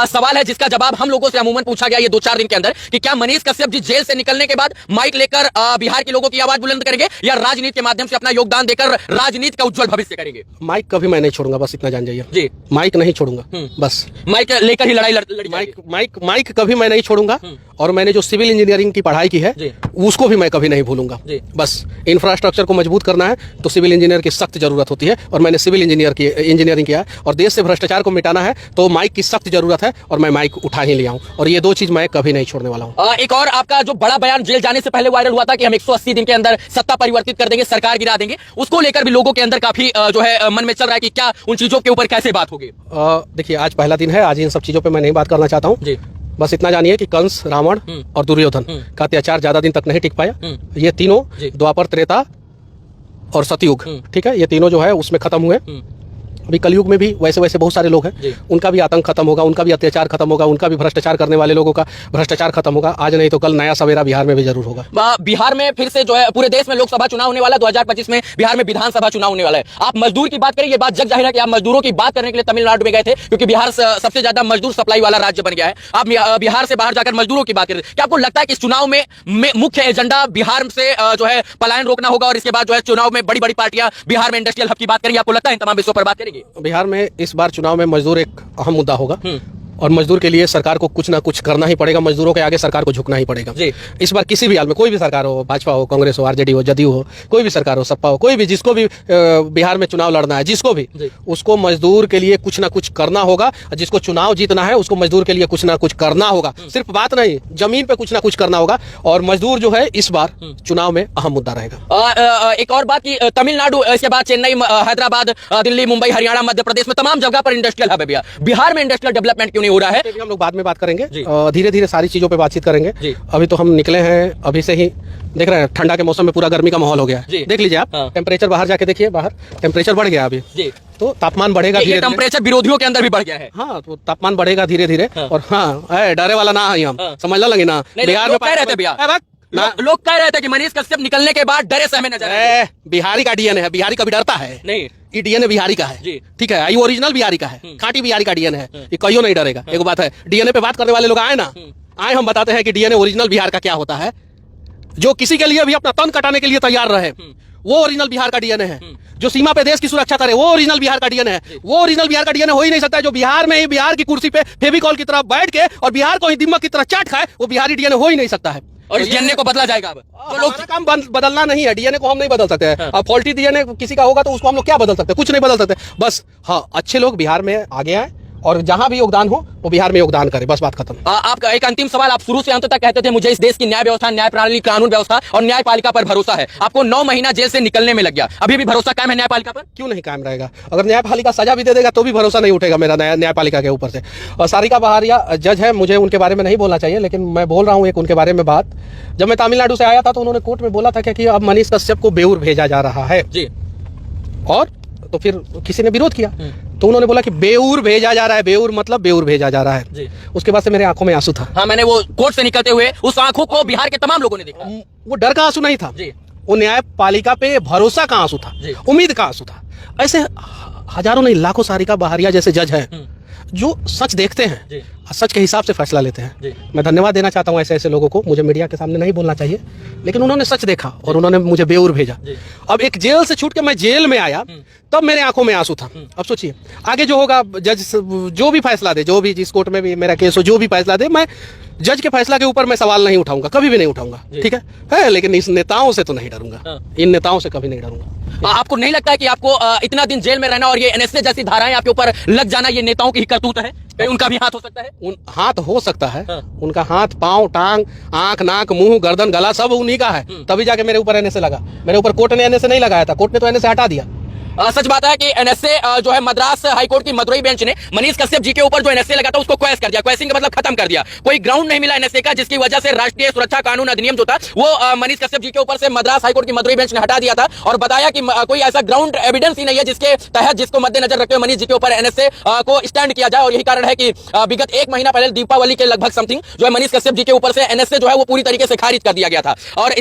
सवाल है जिसका जवाब हम लोगों से अमूमन पूछा गया ये 2-4 दिन के अंदर कि क्या मनीष कश्यप जी जेल से निकलने के बाद माइक लेकर बिहार के लोगों की आवाज बुलंद करेंगे या राजनीति के माध्यम से अपना योगदान देकर राजनीति का उज्जवल भविष्य करेंगे। माइक कभी मैं नहीं छोड़ूंगा, बस इतना जान जाइए जी। माइक नहीं छोड़ूंगा, बस माइक लेकर ही लड़ाई लड़ी माइक कभी मैं नहीं छोड़ूंगा। और मैंने जो सिविल इंजीनियरिंग की पढ़ाई की है उसको भी मैं कभी नहीं भूलूंगा। बस इंफ्रास्ट्रक्चर को मजबूत करना है तो सिविल इंजीनियर की सख्त जरूरत होती है और मैंने सिविल इंजीनियरिंग किया है। और देश से भ्रष्टाचार को मिटाना है तो माइक की सख्त जरूरत है और मैं माइक उठा ही लिया हूं और ये 2 चीज मैं कभी नहीं छोड़ने वाला हूं। एक और आपका जो बड़ा बयान जेल जाने से पहले वायरल हुआ था कि हम 180 दिन के अंदर सत्ता परिवर्तित कर देंगे, सरकार गिरा देंगे, उसको लेकर भी लोगों के अंदर काफी जो है मन में चल रहा है कि क्या उन चीजों के ऊपर कैसे बात होगी। देखिए आज पहला दिन है, आज इन सब चीजों पर मैं नहीं बात करना चाहता हूँ। बस इतना जानिए कि कंस, रावण और दुर्योधन का अत्याचार ज्यादा दिन तक नहीं टिक पाया। ये तीनों द्वापर, त्रेता और सतयुग, ठीक है, ये तीनों जो है उसमें खत्म हुए। अभी कलयुग में भी वैसे बहुत सारे लोग हैं, उनका भी आतंक खत्म होगा, उनका भी अत्याचार खत्म होगा, उनका भी भ्रष्टाचार करने वाले लोगों का भ्रष्टाचार खत्म होगा। आज नहीं तो कल नया सवेरा बिहार में भी जरूर होगा। बिहार में फिर से जो है पूरे देश में लोकसभा चुनाव होने वाला है, 2025 में बिहार में विधानसभा चुनाव होने वाला है। आप मजदूर की बात करें, ये बात जग जाहिर है कि आप मजदूरों की बात करने के लिए तमिलनाडु में गए थे क्योंकि बिहार सबसे ज्यादा मजदूर सप्लाई वाला राज्य बन गया है। आप बिहार से बाहर जाकर मजदूरों की बात करें, क्या आपको लगता है कि इस चुनाव में मुख्य एजेंडा बिहार से जो है पलायन रोकना होगा और इसके बाद जो है चुनाव में बड़ी बड़ी पार्टियां बिहार में इंडस्ट्रियल हब की बात करेंगी? आपको लगता है इन तमाम विषयों पर बात करेंगे? बिहार में इस बार चुनाव में मजदूर एक अहम मुद्दा होगा और मजदूर के लिए सरकार को कुछ ना कुछ करना ही पड़ेगा। मजदूरों के आगे सरकार को झुकना ही पड़ेगा। इस बार किसी भी हाल में, कोई भी सरकार हो, भाजपा हो, कांग्रेस हो, आरजेडी हो, जदयू हो, कोई भी सरकार हो, सपा हो, कोई भी, जिसको भी बिहार में चुनाव लड़ना है, जिसको भी, उसको मजदूर के लिए कुछ ना कुछ करना होगा। जिसको चुनाव जीतना है उसको मजदूर के लिए कुछ ना कुछ करना होगा। सिर्फ बात नहीं, जमीन पे कुछ ना कुछ करना होगा और मजदूर जो है इस बार चुनाव में अहम मुद्दा रहेगा। एक और बात की तमिलनाडु, इसके बाद चेन्नई, हैदराबाद, दिल्ली, मुंबई, हरियाणा, मध्य प्रदेश में तमाम जगह पर इंडस्ट्रियल हब है भैया। बिहार में इंडस्ट्रियल डेवलपमेंट क्यों नहीं हो रहा है? हम लोग बाद में बात करेंगे, धीरे धीरे सारी चीजों पे बातचीत करेंगे। अभी तो हम निकले हैं, अभी से ही देख रहे हैं ठंडा के मौसम में पूरा गर्मी का माहौल हो गया है। देख लीजिए आप, टेम्परेचर बाहर जाके देखिए, बाहर टेम्परेचर बढ़ गया अभी, तो तापमान बढ़ेगा धीरे धीरे। टेम्परेचर विरोधियों के अंदर भी बढ़ गया है। हाँ, तो तापमान बढ़ेगा धीरे धीरे। और हाँ, डरे वाला ना हम समझ लगे ना। बिहार में कह रहे थे भैया, लोग कह रहे थे कि मनीष कश्यप निकलने के बाद डरे सहमे नजर आए। बिहारी का डीएनए है, बिहारी कभी डरता है नहीं। ये डीएनए बिहारी का है, ठीक है, ये ओरिजिनल बिहारी का है, खांटी बिहारी का डीएनए है, ये कहियो नहीं डरेगा। एक बात है, डीएनए पे बात करने वाले लोग आए ना, आए, हम बताते हैं कि डीएनए ओरिजिनल बिहार का क्या होता है। जो किसी के लिए भी अपना तन कटाने के लिए तैयार रहे, वो ओरिजिनल बिहार का डीएनए है। जो सीमा पे देश की सुरक्षा करे, वो ओरिजिनल बिहार का डीएनए है। वो ओरिजिनल बिहार का डीएनए हो ही नहीं सकता है जो बिहार में ही बिहार की कुर्सी पे फेविकॉल की तरह बैठ के और बिहार को ही दिमाग की तरह चाट खाए, वो बिहारी डीएनए हो ही नहीं सकता है। और इस डीएनए को बदला जाएगा अब। तो लोग काम बदलना नहीं है, डीएनए को हम नहीं बदल सकते हैं। अब फॉल्टी डीएनए किसी का होगा तो उसको हम लोग क्या बदल सकते हैं? कुछ नहीं बदल सकते। बस हाँ, अच्छे लोग बिहार में आगे आए और जहां भी योगदान हो वो बिहार में योगदान करे, बस बात खत्म। आपका एक अंतिम सवाल, आप शुरू से अंत तक कहते थे मुझे इस देश की न्याय व्यवस्था, न्याय प्रणाली, कानून व्यवस्था और न्यायपालिका पर भरोसा है। आपको 9 महीना जेल से निकलने में लग गया, अभी भी भरोसा कायम है न्यायपालिका पर? क्यों नहीं कायम रहेगा? अगर न्यायपालिका सजा भी दे देगा तो भी भरोसा नहीं उठेगा मेरा न्यायपालिका के ऊपर से। और सारिका बहारिया जज है, मुझे उनके बारे में नहीं बोलना चाहिए, लेकिन मैं बोल रहा हूँ एक उनके बारे में बात। जब मैं तमिलनाडु से आया था तो उन्होंने कोर्ट में बोला था कि अब मनीष कश्यप को बेऊर भेजा जा रहा है जी। और तो फिर किसी ने विरोध किया तो उन्होंने बोला कि बेऊर भेजा जा रहा है। बेऊर मतलब बेऊर भेजा जा रहा है। उसके बाद से मेरे आंखों में आंसू था। हाँ, मैंने वो कोर्ट से निकलते हुए उस आंखों को बिहार के तमाम लोगों ने देखा। वो डर का आंसू नहीं था, वो न्यायपालिका पे भरोसा का आंसू था, उम्मीद का आंसू था। ऐसे हजारों नहीं लाखों सारिका बहारिया जैसे जज हैं जो सच देखते हैं, सच के हिसाब से फैसला लेते हैं। मैं धन्यवाद देना चाहता हूं ऐसे ऐसे लोगों को। मुझे मीडिया के सामने नहीं बोलना चाहिए, लेकिन उन्होंने सच देखा और उन्होंने मुझे बेऊर भेजा। अब एक जेल से छूट के मैं जेल में आया तब मेरे आंखों में आंसू था। अब सोचिए आगे जो होगा, जज जो भी फैसला दे, जो भी जिस कोर्ट में भी मेरा केस हो, जो भी फैसला दे, मैं जज के फैसला के ऊपर मैं सवाल नहीं उठाऊंगा, कभी भी नहीं उठाऊंगा, ठीक है। लेकिन इस नेताओं से तो नहीं डरूंगा, इन नेताओं से कभी नहीं डरूंगा। आपको नहीं लगता है कि आपको इतना दिन जेल में रहना और ये एनएसए जैसी धाराएं आपके ऊपर लग जाना, ये नेताओं की ही करतूत है? उनका भी हाथ हो सकता है? हाथ हो सकता है, उनका हाथ, पांव, टांग, आंख, नाक, मुंह, गर्दन, गला सब उन्हीं का है। तभी जाके मेरे ऊपर एनएसए लगा। मेरे ऊपर कोर्ट ने एनएसए नहीं लगाया था, कोर्ट ने तो एनएसए हटा दिया। सच बात है कि एनएसए जो है मद्रास हाईकोर्ट की मदुरई बेंच ने मनीष कश्यप जी के ऊपर जो एनएसए लगा था उसको क्वेश कर दिया। क्वेश्चन का मतलब खत्म कर दिया। कोई ग्राउंड नहीं मिला एनएसए का, जिसकी वजह से राष्ट्रीय सुरक्षा कानून अधिनियम जो था वो मनीष कश्यप जी के ऊपर से मद्रास हाईकोर्ट की मदुरई बेंच ने हटा दिया था और बताया कि कोई ऐसा ग्राउंड एविडेंस ही नहीं है जिसके तहत, जिसको मद्देनजर रखते हुए मनीष जी के ऊपर एनएसए को स्टैंड किया जाए। और यही कारण है कि विगत 1 महीना पहले दीपावली के लगभग समथिंग जो है मनीष कश्यप जी के ऊपर से एनएसए जो है वो पूरी तरीके से खारिज कर दिया गया था। और